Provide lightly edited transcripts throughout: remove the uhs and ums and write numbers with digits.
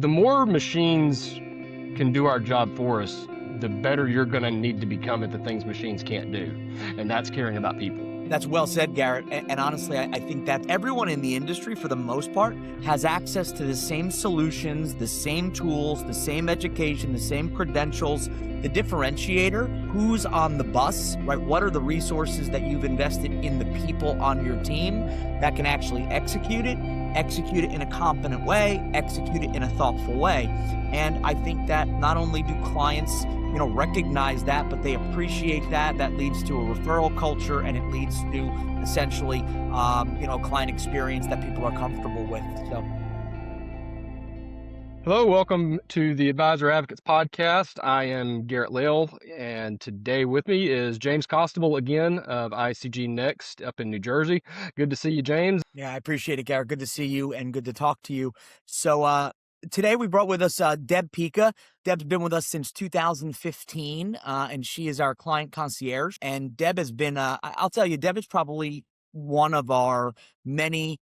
the more machines can do our job for us, the better you're going to need to become at the things machines can't do. And that's caring about people. That's well said, Garrett. And honestly, I think that everyone in the industry, for the most part, has access to the same solutions, the same tools, the same education, the same credentials. The differentiator, who's on the bus, right? What are the resources that you've invested in the people on your team that can actually execute it in a competent way, execute it in a thoughtful way. And I think that not only do clients recognize that, but they appreciate that. That leads to a referral culture, and it leads to essentially, client experience that people are comfortable with. So, hello, welcome to the Advisor Advocates Podcast. I am Garrett Lale, and today with me is James Costable again of ICG Next up in New Jersey. Good to see you, James. Yeah, I appreciate it, Garrett. Good to see you and good to talk to you. So, today we brought with us Deb Pica. Deb's been with us since 2015, and she is our client concierge. And Deb has been, I'll tell you, Deb is probably one of our many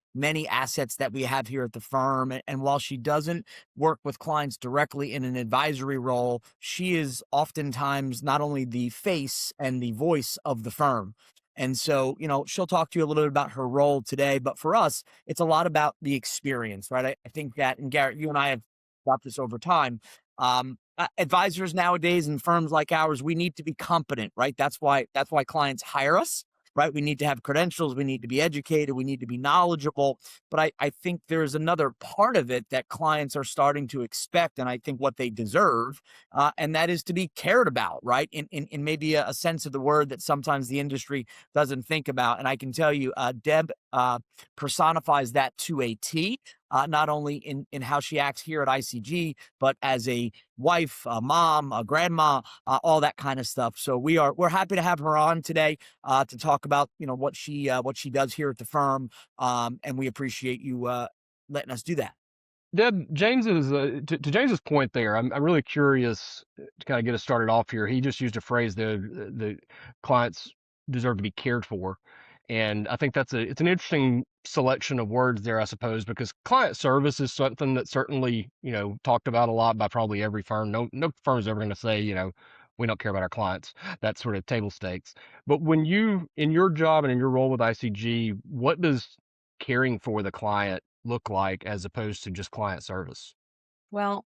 assets that we have here at the firm. And while she doesn't work with clients directly in an advisory role, she is oftentimes not only the face and the voice of the firm. And so, she'll talk to you a little bit about her role today, but for us, it's a lot about the experience, right? I think that, and Garrett, you and I have got this over time. Advisors nowadays in firms like ours, we need to be competent, right? That's why clients hire us, right? We need to have credentials. We need to be educated. We need to be knowledgeable. But I think there's another part of it that clients are starting to expect, and I think what they deserve, and that is to be cared about, right? In maybe a sense of the word that sometimes the industry doesn't think about. And I can tell you, Deb personifies that to a T. Not only in how she acts here at ICG, but as a wife, a mom, a grandma, all that kind of stuff. So we're happy to have her on today to talk about what she does here at the firm, and we appreciate you letting us do that. Deb, James is to James's point there. I'm really curious to kind of get us started off here. He just used a phrase: the clients deserve to be cared for, and I think it's an interesting selection of words there, I suppose, because client service is something that's certainly talked about a lot by probably every firm. No firm is ever going to say we don't care about our clients. That's sort of table stakes. But when you, in your job and in your role with ICG, what does caring for the client look like as opposed to just client service? Well,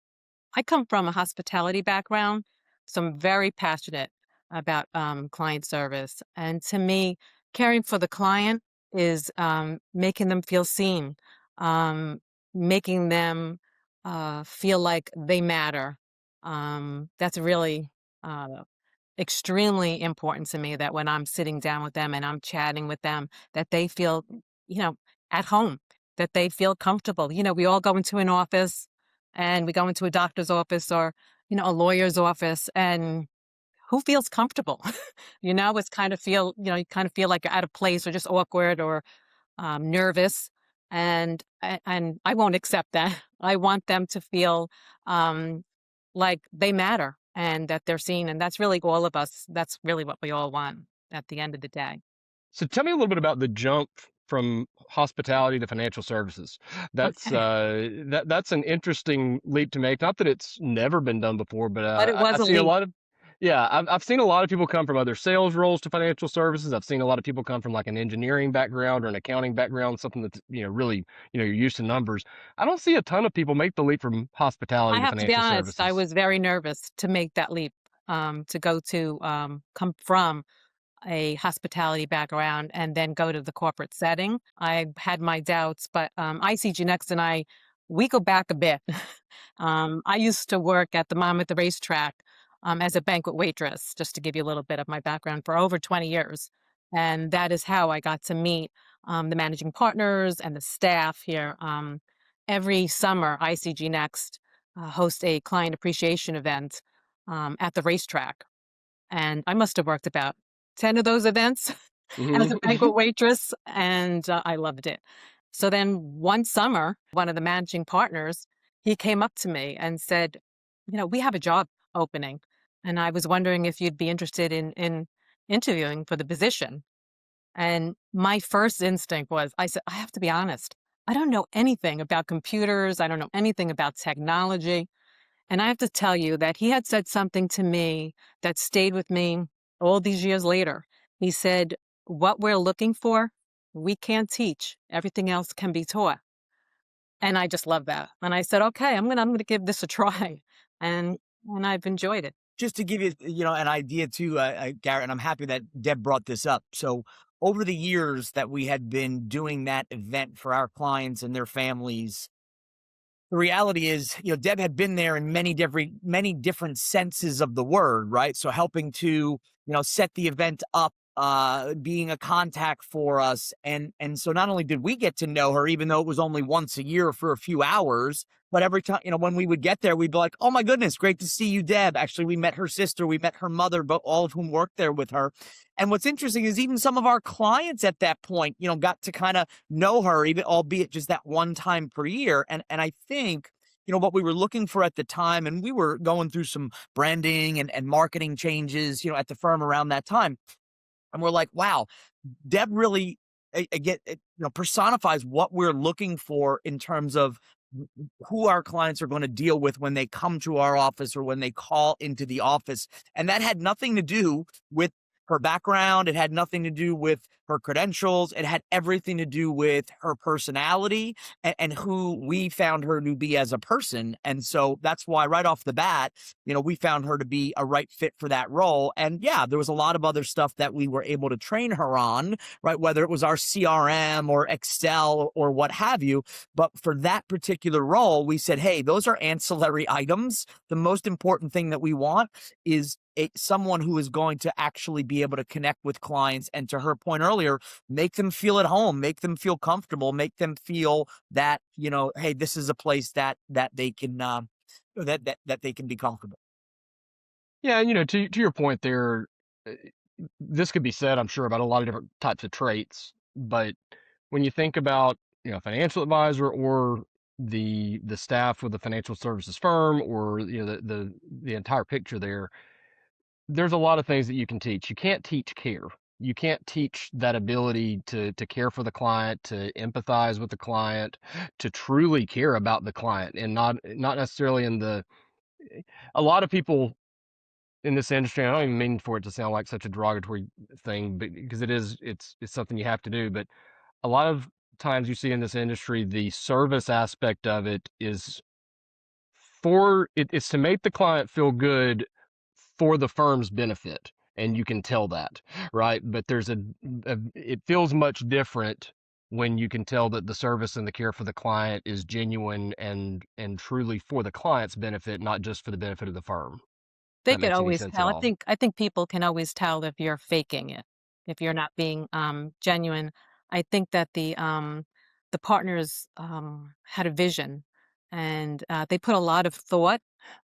I come from a hospitality background, so I'm very passionate about client service. And to me, caring for the client is making them feel seen, making them feel like they matter. That's really extremely important to me, that when I'm sitting down with them and I'm chatting with them, that they feel, at home, that they feel comfortable. We all go into an office and we go into a doctor's office or, a lawyer's office, and who feels comfortable? It's kind of feel, you kind of feel like you're out of place or just awkward or nervous. And I won't accept that. I want them to feel like they matter and that they're seen. And that's really all of us. That's really what we all want at the end of the day. So tell me a little bit about the jump from hospitality to financial services. That's that's an interesting leap to make. Not that it's never been done before, but it was I see a lot of I've seen a lot of people come from other sales roles to financial services. I've seen a lot of people come from like an engineering background or an accounting background, something that's really you're used to numbers. I don't see a ton of people make the leap from hospitality I to have to be financial honest, I services. was very nervous to make that leap, to go to come from a hospitality background and then go to the corporate setting. I had my doubts, but ICG Next and we go back a bit. I used to work at the Mom at the Racetrack as a banquet waitress, just to give you a little bit of my background, for over 20 years. And that is how I got to meet the managing partners and the staff here. Every summer, ICG Next hosts a client appreciation event at the racetrack. And I must have worked about 10 of those events as a banquet waitress, and I loved it. So then one summer, one of the managing partners, he came up to me and said, we have a job opening, and I was wondering if you'd be interested in interviewing for the position. And my first instinct was, I said, I have to be honest, I don't know anything about computers. I don't know anything about technology. And I have to tell you that he had said something to me that stayed with me all these years later. He said, "What we're looking for, we can't teach. Everything else can be taught." And I just love that. And I said, "Okay, I'm gonna give this a try." And I've enjoyed it. Just to give you, an idea too, Garrett, and I'm happy that Deb brought this up. So over the years that we had been doing that event for our clients and their families, the reality is, Deb had been there in many different senses of the word, right? So helping to, set the event up, being a contact for us. And so not only did we get to know her, even though it was only once a year for a few hours, but every time, when we would get there, we'd be like, "Oh my goodness, great to see you, Deb." Actually, we met her sister, we met her mother, but all of whom worked there with her. And what's interesting is even some of our clients at that point, got to kind of know her, even albeit just that one time per year. And I think, what we were looking for at the time, and we were going through some branding and marketing changes, at the firm around that time. And we're like, wow, Deb really again, personifies what we're looking for in terms of who our clients are going to deal with when they come to our office or when they call into the office. And that had nothing to do with her background. It had nothing to do with her credentials. It had everything to do with her personality and who we found her to be as a person. And so that's why right off the bat, we found her to be a right fit for that role. And yeah, there was a lot of other stuff that we were able to train her on, right? Whether it was our CRM or Excel or what have you. But for that particular role, we said, hey, those are ancillary items. The most important thing that we want is someone who is going to actually be able to connect with clients. And to her point earlier, make them feel at home, make them feel comfortable, make them feel that, hey, this is a place that they can, that they can be comfortable. Yeah, and to your point there, uh, this could be said, I'm sure, about a lot of different types of traits. But when you think about, financial advisor or the staff with the financial services firm, or the entire picture there, there's a lot of things that you can teach. You can't teach care. You can't teach that ability to care for the client, to empathize with the client, to truly care about the client, and not necessarily in the a lot of people in this industry. I don't even mean for it to sound like such a derogatory thing, but because it's something you have to do. But a lot of times you see in this industry, the service aspect of it is it's to make the client feel good for the firm's benefit, and you can tell that, right? But it feels much different when you can tell that the service and the care for the client is genuine and truly for the client's benefit, not just for the benefit of the firm. If They that could makes any always sense at tell. all. I think people can always tell if you're faking it, if you're not being genuine. I think that the partners had a vision, and they put a lot of thought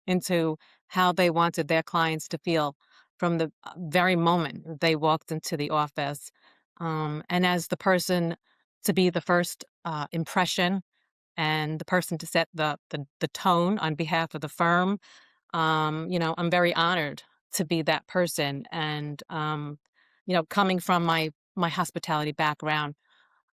into how they wanted their clients to feel from the very moment they walked into the office. And as the person to be the first impression and the person to set the tone on behalf of the firm, I'm very honored to be that person. And, coming from my hospitality background,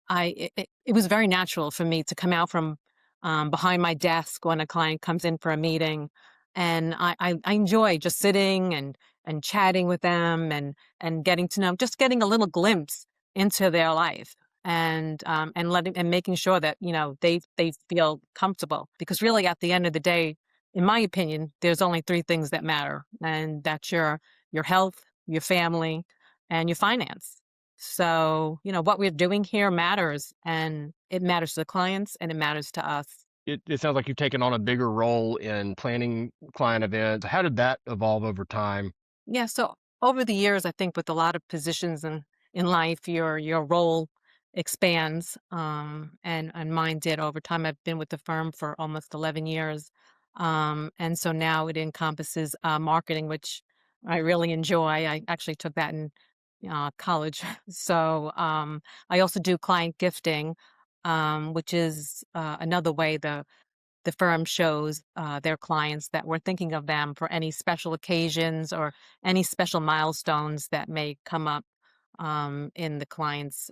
it was very natural for me to come out from behind my desk when a client comes in for a meeting, and I enjoy just sitting and chatting with them and getting to know, just getting a little glimpse into their life, and letting and making sure that they feel comfortable, because really at the end of the day, in my opinion, there's only three things that matter, and that's your health, your family, and your finance. So, what we're doing here matters, and it matters to the clients and it matters to us. It sounds like you've taken on a bigger role in planning client events. How did that evolve over time? Yeah, so over the years, I think with a lot of positions in life, your role expands, and mine did over time. I've been with the firm for almost 11 years, and so now it encompasses marketing, which I really enjoy. I actually took that in college, so I also do client gifting, which is another way the firm shows their clients that we're thinking of them for any special occasions or any special milestones that may come up in the client's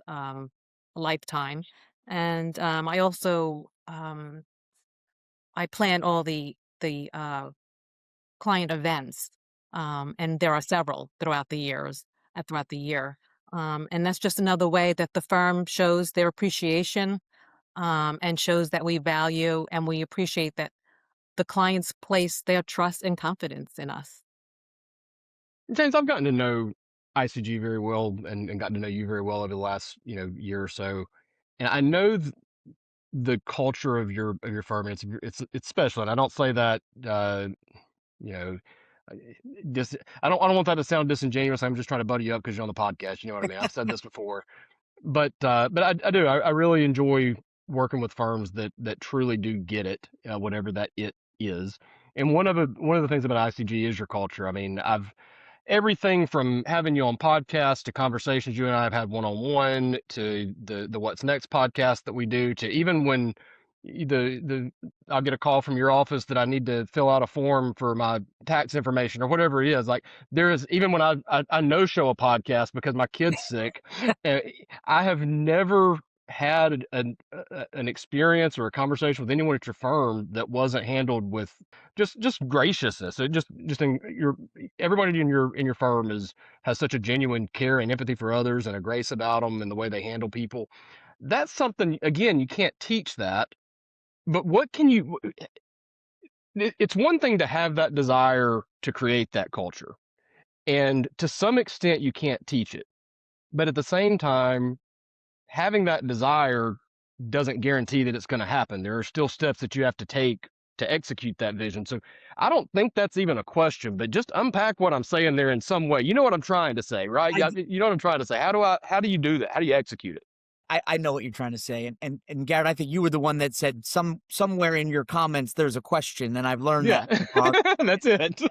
lifetime. And I also I plan all the client events, and there are several throughout the years, throughout the year. And that's just another way that the firm shows their appreciation, and shows that we value and we appreciate that the clients place their trust and confidence in us. James, I've gotten to know ICG very well and gotten to know you very well over the last, year or so. And I know the culture of your firm, and it's special. And I don't say that, you know, I- I don't want that to sound disingenuous. I'm just trying to buddy you up because you're on the podcast. You know what I mean? I've said this before, but I do. I really enjoy working with firms that truly do get it, whatever that it is. And one of the things about ICG is your culture. I mean, I've everything from having you on podcasts to conversations you and I have had one on one to the What's Next podcast that we do to even when the I'll get a call from your office that I need to fill out a form for my tax information or whatever it is. Like there is even when I no show a podcast because my kid's sick, uh, I have never had an experience or a conversation with anyone at your firm that wasn't handled with just graciousness. It just in your everybody in your firm has such a genuine care and empathy for others and a grace about them and the way they handle people. That's something again you can't teach that. But what can you? It's one thing to have that desire to create that culture, and to some extent you can't teach it. But at the same time, having that desire doesn't guarantee that it's going to happen. There are still steps that you have to take to execute that vision. So I don't think that's even a question, but just unpack what I'm saying there in some way. You know what I'm trying to say, right? I Yeah, you know what I'm trying to say. How do you do that? How do you execute it? I know what you're trying to say, and Garrett, I think you were the one that said somewhere in your comments there's a question, and I've learned Yeah, that. Uh, that's it.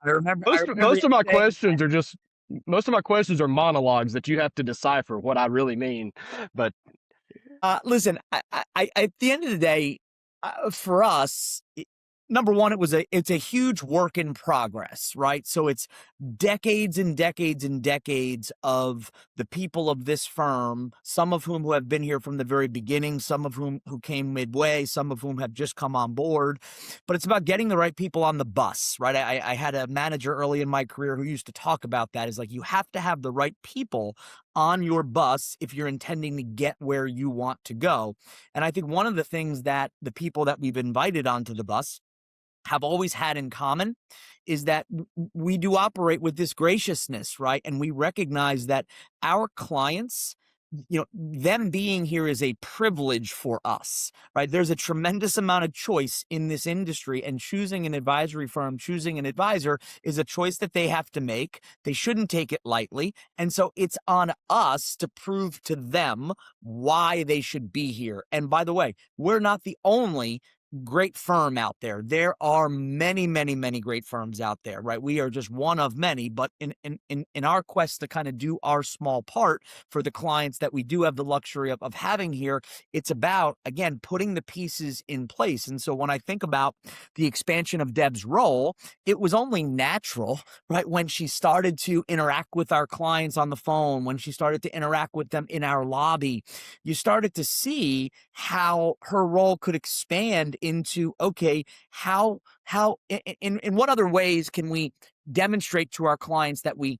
I Most remember most you of my saying, questions are just most of my questions are monologues that you have to decipher what I really mean. But listen, at the end of the day, for us, number one, it's a huge work in progress, right? So it's decades and decades and decades of the people of this firm, some of whom who have been here from the very beginning, some of whom who came midway, some of whom have just come on board. But it's about getting the right people on the bus, right? I had a manager early in my career who used to talk about that. Is like you have to have the right people on your bus if you're intending to get where you want to go. And I think one of the things that the people that we've invited onto the bus have always had in common is that we do operate with this graciousness, right? And we recognize that our clients, them being here is a privilege for us, right? There's a tremendous amount of choice in this industry, and choosing an advisory firm, choosing an advisor is a choice that they have to make. They shouldn't take it lightly. And so it's on us to prove to them why they should be here. And by the way, we're not the only great firm out there. There are many, many, many great firms out there, right? We are just one of many, but in our quest to kind of do our small part for the clients that we do have the luxury of having here, it's about, again, putting the pieces in place. And so when I think about the expansion of Deb's role, it was only natural, right? When she started to interact with our clients on the phone, when she started to interact with them in our lobby, you started to see how her role could expand into, okay, how in what other ways can we demonstrate to our clients that we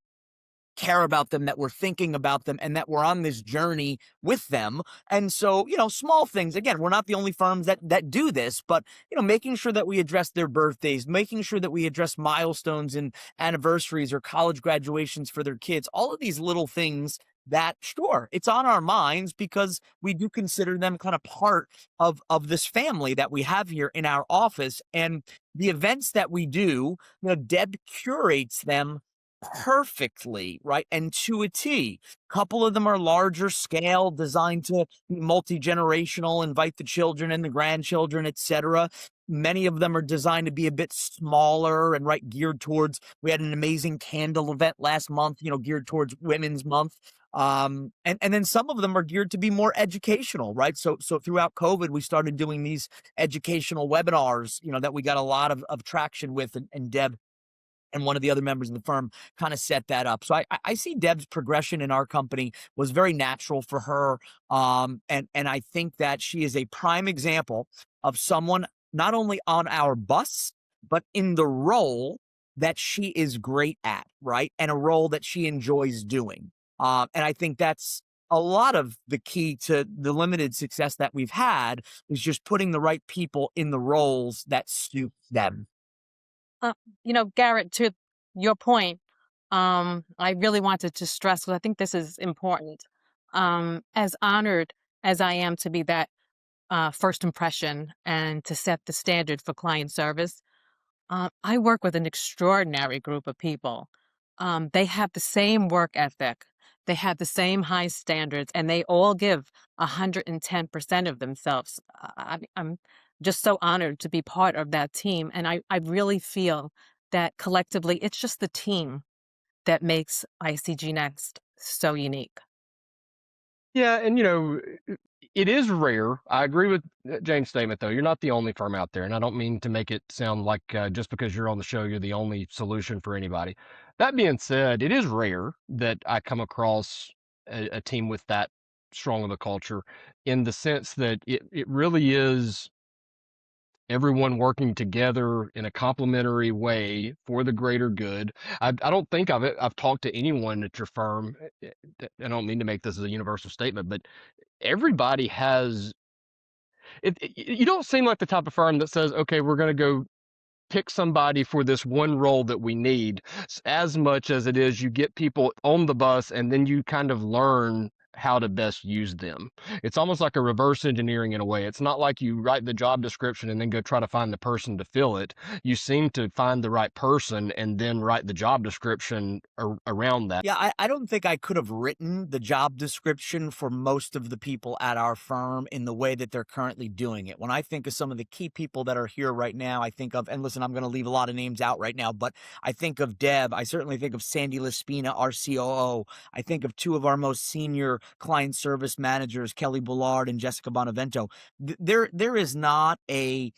care about them, that we're thinking about them, and that we're on this journey with them. And so, small things. Again, we're not the only firms that do this, but making sure that we address their birthdays, making sure that we address milestones and anniversaries or college graduations for their kids. All of these little things that, sure, it's on our minds because we do consider them kind of part of this family that we have here in our office. And the events that we do, Deb curates them perfectly, right? And to a T. Couple of them are larger scale, designed to be multi-generational, invite the children and the grandchildren, etc. Many of them are designed to be a bit smaller and geared towards, we had an amazing candle event last month, geared towards Women's Month. And then some of them are geared to be more educational, right? So throughout COVID, we started doing these educational webinars, that we got a lot of traction with, and Deb and one of the other members of the firm kind of set that up. So I see Deb's progression in our company was very natural for her. And I think that she is a prime example of someone not only on our bus, but in the role that she is great at, right? And a role that she enjoys doing. And I think that's a lot of the key to the limited success that we've had is just putting the right people in the roles that suit them. Uh, Garrett, to your point, I really wanted to stress because I think this is important. As honored as I am to be that first impression and to set the standard for client service, I work with an extraordinary group of people. They have the same work ethic, they have the same high standards, and they all give 110% of themselves. I'm just so honored to be part of that team. And I really feel that collectively, it's just the team that makes ICG Next so unique. Yeah, and it is rare. I agree with Jane's statement, though. You're not the only firm out there, and I don't mean to make it sound like just because you're on the show, you're the only solution for anybody. That being said, it is rare that I come across a team with that strong of a culture, in the sense that it really is everyone working together in a complementary way for the greater good. I don't think I've talked to anyone at your firm. I don't mean to make this as a universal statement, but everybody has you don't seem like the type of firm that says, okay, we're going to go pick somebody for this one role that we need, as much as it is you get people on the bus and then you kind of learn how to best use them. It's almost like a reverse engineering in a way. It's not like you write the job description and then go try to find the person to fill it. You seem to find the right person and then write the job description around that. Yeah, I don't think I could have written the job description for most of the people at our firm in the way that they're currently doing it. When I think of some of the key people that are here right now, I think of, and listen, I'm going to leave a lot of names out right now, but I think of Deb. I certainly think of Sandy Laspina, our COO. I think of two of our most senior client service managers, Kelly Bullard and Jessica Bonavento. There is not a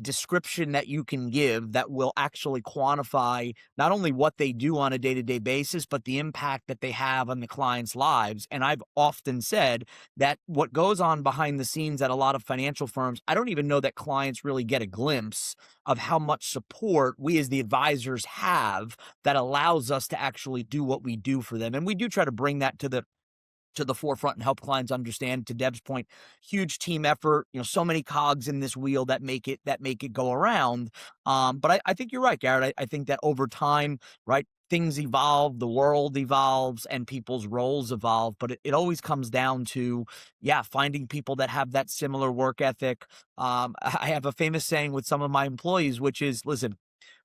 description that you can give that will actually quantify not only what they do on a day-to-day basis, but the impact that they have on the clients' lives. And I've often said that what goes on behind the scenes at a lot of financial firms, I don't even know that clients really get a glimpse of how much support we as the advisors have that allows us to actually do what we do for them. And we do try to bring that to the forefront and help clients understand. To Deb's point, huge team effort, so many cogs in this wheel that make it go around. But I think you're right, Garrett. I think that over time, right, things evolve, the world evolves, and people's roles evolve. But it always comes down to, yeah, finding people that have that similar work ethic. I have a famous saying with some of my employees, which is, listen,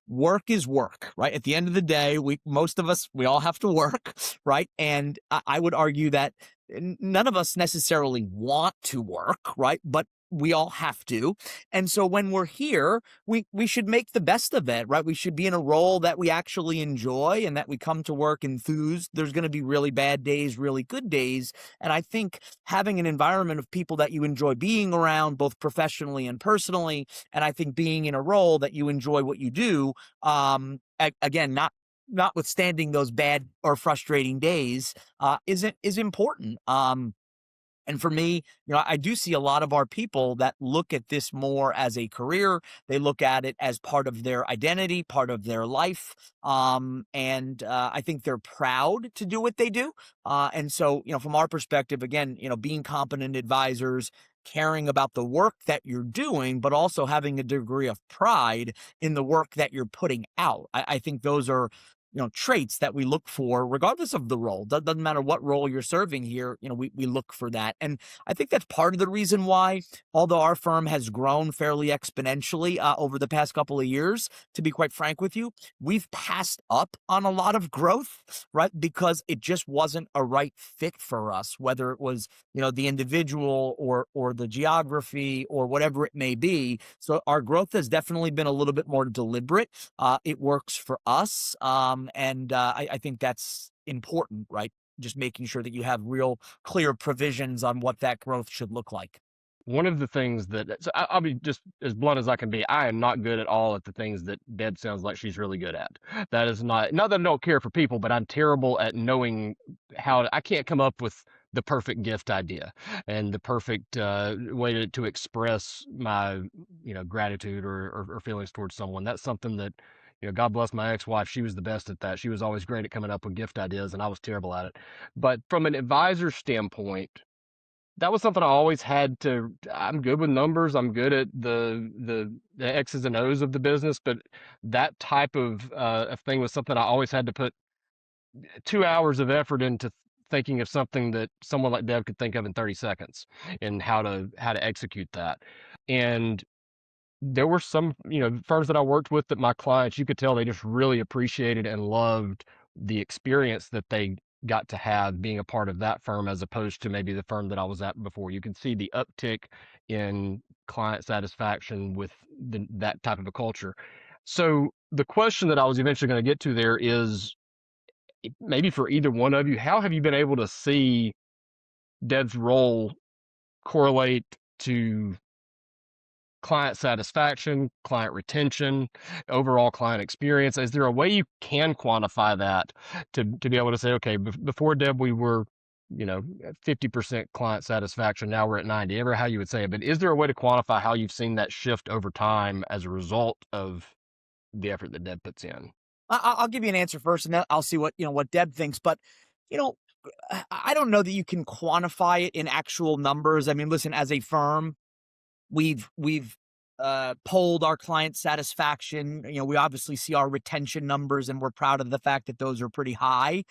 work is work, right? At the end of the day, most of us, we all have to work, right? And I would argue that none of us necessarily want to work, right? But we all have to. And so when we're here, we should make the best of it, right? We should be in a role that we actually enjoy and that we come to work enthused. There's going to be really bad days, really good days. And I think having an environment of people that you enjoy being around, both professionally and personally, and I think being in a role that you enjoy what you do, again, notwithstanding those bad or frustrating days, is important. And for me, I do see a lot of our people that look at this more as a career. They look at it as part of their identity, part of their life. And I think they're proud to do what they do. And so, from our perspective, again, being competent advisors, caring about the work that you're doing, but also having a degree of pride in the work that you're putting out. I think those are traits that we look for regardless of the role. Doesn't matter what role you're serving here, we look for that. And I think that's part of the reason why, although our firm has grown fairly exponentially over the past couple of years, to be quite frank with you, we've passed up on a lot of growth, right? Because it just wasn't a right fit for us, whether it was, the individual or the geography or whatever it may be. So our growth has definitely been a little bit more deliberate. It works for us. And I think that's important, right? Just making sure that you have real clear provisions on what that growth should look like. one of the things that so I'll be just as blunt as I can be. I am not good at all at the things that Deb sounds like she's really good at. That is not that I don't care for people, but I'm terrible at knowing I can't come up with the perfect gift idea and the perfect way to express my gratitude or feelings towards someone. That's something that God bless my ex-wife. She was the best at that. She was always great at coming up with gift ideas, and I was terrible at it. But from an advisor standpoint, that was something I always had to. I'm good with numbers. I'm good at the X's and O's of the business, but that type of thing was something I always had to put 2 hours of effort into thinking of something that someone like Deb could think of in 30 seconds and how to execute that. And there were some, firms that I worked with that my clients, you could tell they just really appreciated and loved the experience that they got to have being a part of that firm as opposed to maybe the firm that I was at before. You can see the uptick in client satisfaction with that type of a culture. So the question that I was eventually going to get to there is maybe for either one of you, how have you been able to see Deb's role correlate to client satisfaction, client retention, overall client experience? Is there a way you can quantify that to be able to say, okay, before Deb, we were, 50% client satisfaction. Now we're at 90, ever how you would say it. But is there a way to quantify how you've seen that shift over time as a result of the effort that Deb puts in? I'll give you an answer first, and then I'll see what Deb thinks. But you know, I don't know that you can quantify it in actual numbers. I mean, listen, as a firm, we've polled our client satisfaction. We obviously see our retention numbers, and we're proud of the fact that those are pretty high.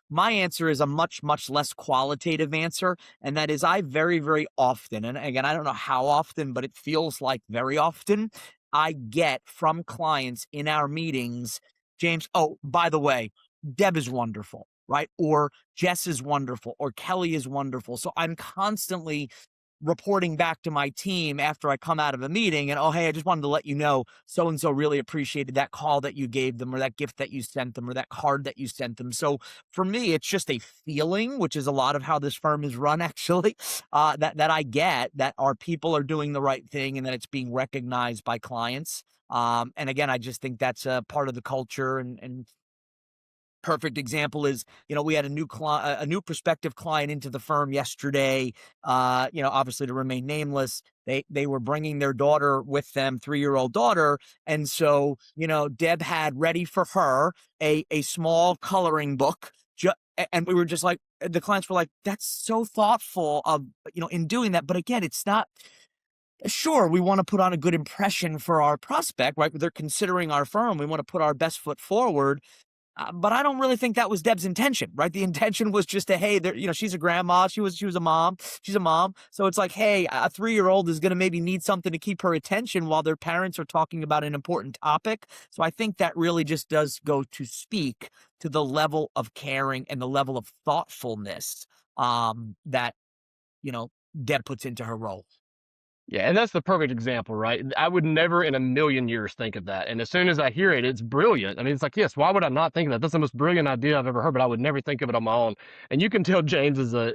My answer is a much, much less qualitative answer, and that is I very, very often, and again, I don't know how often, but it feels like very often, I get from clients in our meetings, James, oh, by the way, Deb is wonderful, right? Or Jess is wonderful, or Kelly is wonderful. So I'm constantly reporting back to my team after I come out of a meeting and, oh, hey, I just wanted to let you know so-and-so really appreciated that call that you gave them or that gift that you sent them or that card that you sent them. So for me, it's just a feeling, which is a lot of how this firm is run, actually, that I get that our people are doing the right thing and that it's being recognized by clients. And again, I just think that's a part of the culture and perfect example is, we had a new prospective client into the firm yesterday. Obviously to remain nameless, they were bringing their daughter with them, 3-year-old daughter, and so Deb had ready for her a small coloring book. And we were just like, the clients were like, "That's so thoughtful of in doing that." But again, it's not. Sure, we want to put on a good impression for our prospect, right? They're considering our firm. We want to put our best foot forward. But I don't really think that was Deb's intention, right? The intention was just to, hey, she's a grandma. She was a mom. She's a mom. So it's like, hey, a 3-year-old is going to maybe need something to keep her attention while their parents are talking about an important topic. So I think that really just does go to speak to the level of caring and the level of thoughtfulness that, Deb puts into her role. Yeah, and that's the perfect example, right? I would never in a million years think of that. And as soon as I hear it, it's brilliant. I mean, it's like, yes, why would I not think of that? That's the most brilliant idea I've ever heard, but I would never think of it on my own. And you can tell James is a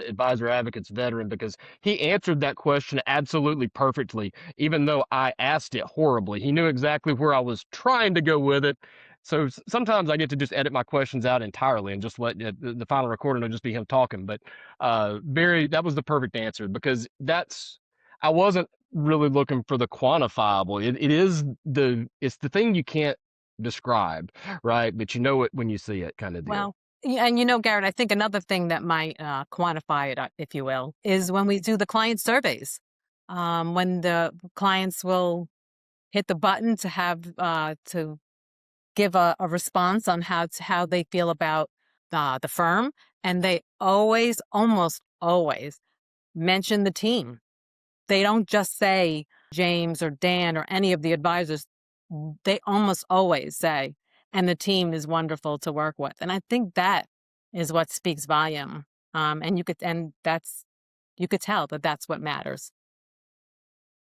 advisor advocates veteran because he answered that question absolutely perfectly, even though I asked it horribly. He knew exactly where I was trying to go with it. So sometimes I get to just edit my questions out entirely and just let the final recording will just be him talking. But that was the perfect answer because I wasn't really looking for the quantifiable. It's the thing you can't describe, right? But you know it when you see it, kind of deal. Well, yeah, and Garrett, I think another thing that might quantify it, if you will, is when we do the client surveys. When the clients will hit the button to have to give a response on how they feel about the firm, and they almost always mention the team. They don't just say James or Dan or any of the advisors. They almost always say, and the team is wonderful to work with. And I think that is what speaks volume. You could tell that that's what matters.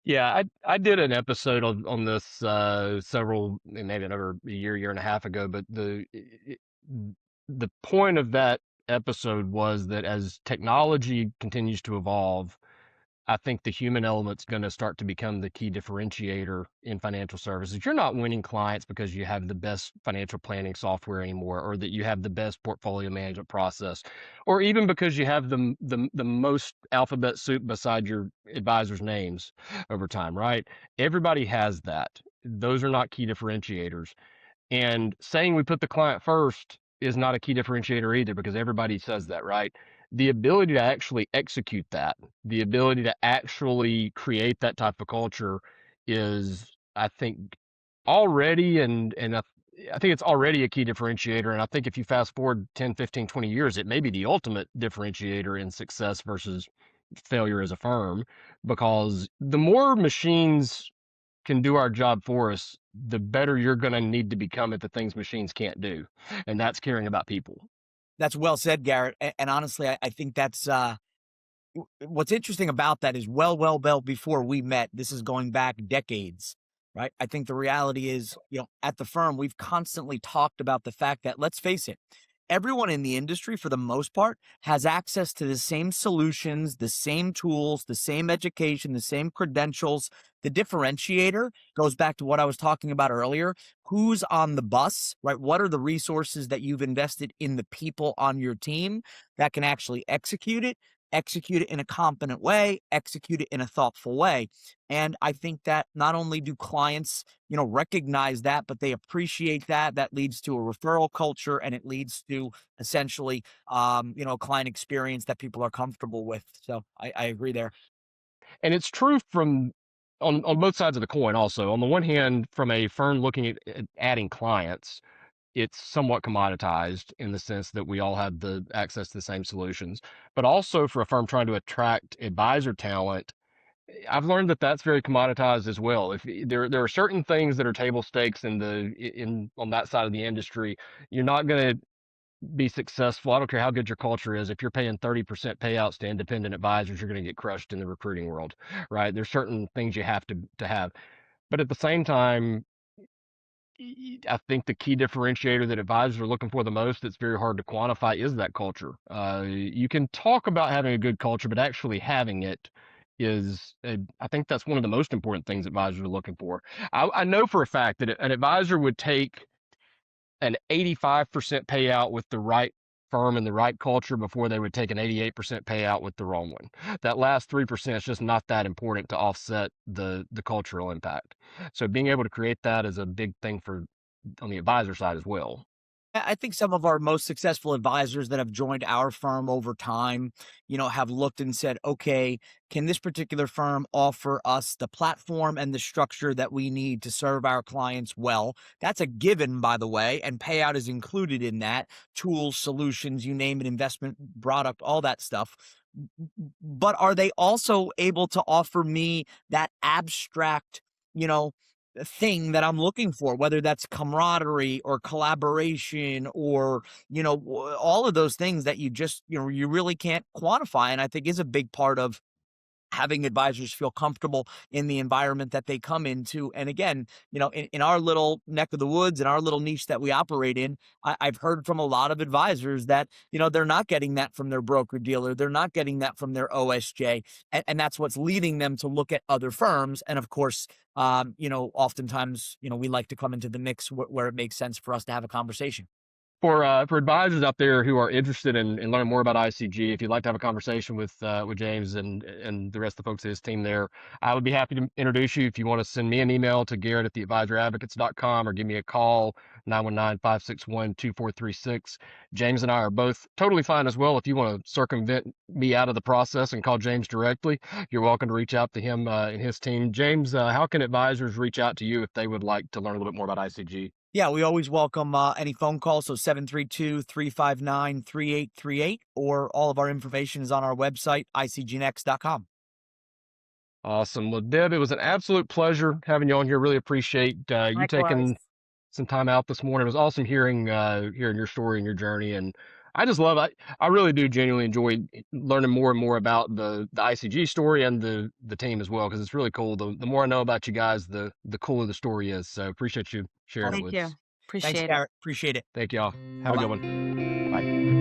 Yeah, I did an episode on this maybe over a year and a half ago, but the point of that episode was that as technology continues to evolve, I think the human element's going to start to become the key differentiator in financial services. You're not winning clients because you have the best financial planning software anymore, or that you have the best portfolio management process, or even because you have the most alphabet soup beside your advisors' names over time, right? Everybody has that. Those are not key differentiators. And saying we put the client first is not a key differentiator either, because everybody says that, right? The ability to actually execute that, the ability to actually create that type of culture is, I think, already, I think it's already a key differentiator. And I think if you fast forward 10, 15, 20 years, it may be the ultimate differentiator in success versus failure as a firm, because the more machines can do our job for us, the better you're going to need to become at the things machines can't do. And that's caring about people. That's well said, Garrett. And honestly, I think that's what's interesting about that is well before we met. This is going back decades, right? I think the reality is, at the firm, we've constantly talked about the fact that, let's face it, everyone in the industry, for the most part, has access to the same solutions, the same tools, the same education, the same credentials. The differentiator goes back to what I was talking about earlier. Who's on the bus, right? What are the resources that you've invested in the people on your team that can actually execute it in a competent way, execute it in a thoughtful way. And I think that not only do clients, recognize that, but they appreciate that. That leads to a referral culture, and it leads to essentially, a client experience that people are comfortable with. So I agree there. And it's true from on both sides of the coin also. On the one hand, from a firm looking at adding clients, it's somewhat commoditized in the sense that we all have the access to the same solutions. But also for a firm trying to attract advisor talent, I've learned that that's very commoditized as well. If there are certain things that are table stakes in on that side of the industry, you're not going to be successful. I don't care how good your culture is. If you're paying 30% payouts to independent advisors, you're going to get crushed in the recruiting world, right? There's certain things you have to have. But at the same time, I think the key differentiator that advisors are looking for the most that's very hard to quantify is that culture. You can talk about having a good culture, but actually having it is, I think that's one of the most important things advisors are looking for. I know for a fact that an advisor would take an 85% payout with the right firm and the right culture before they would take an 88% payout with the wrong one. That last 3% is just not that important to offset the cultural impact. So being able to create that is a big thing for on the advisor side as well. I think some of our most successful advisors that have joined our firm over time, have looked and said, okay, can this particular firm offer us the platform and the structure that we need to serve our clients well? That's a given, by the way, and payout is included in that. Tools, solutions, you name it, investment product, all that stuff. But are they also able to offer me that abstract, you know, thing that I'm looking for, whether that's camaraderie or collaboration or, all of those things that you just, you really can't quantify. And I think is a big part of having advisors feel comfortable in the environment that they come into. And again, in our little neck of the woods, in our little niche that we operate in, I've heard from a lot of advisors that, they're not getting that from their broker dealer. They're not getting that from their OSJ. And that's what's leading them to look at other firms. And of course, oftentimes, we like to come into the mix where it makes sense for us to have a conversation. For advisors out there who are interested in learning more about ICG, if you'd like to have a conversation with James and the rest of the folks of his team there, I would be happy to introduce you. If you want to send me an email to Garrett@theadvisoradvocates.com or give me a call 919-561-2436. James and I are both totally fine as well. If you want to circumvent me out of the process and call James directly, you're welcome to reach out to him and his team. James, how can advisors reach out to you if they would like to learn a little bit more about ICG? Yeah, we always welcome any phone calls. So 732-359-3838, or all of our information is on our website, icgnext.com. Awesome. Well, Deb, it was an absolute pleasure having you on here. Really appreciate you Likewise. taking some time out this morning. It was awesome hearing your story and your journey. And I just love I really do genuinely enjoy learning more and more about the ICG story and the team as well, because it's really cool. The more I know about you guys, the cooler the story is. So appreciate you sharing it Awesome. Thank with you. us. Thanks, Appreciate it. Garrett. Appreciate it. Thank y'all. Have a Bye-bye. good one. Bye.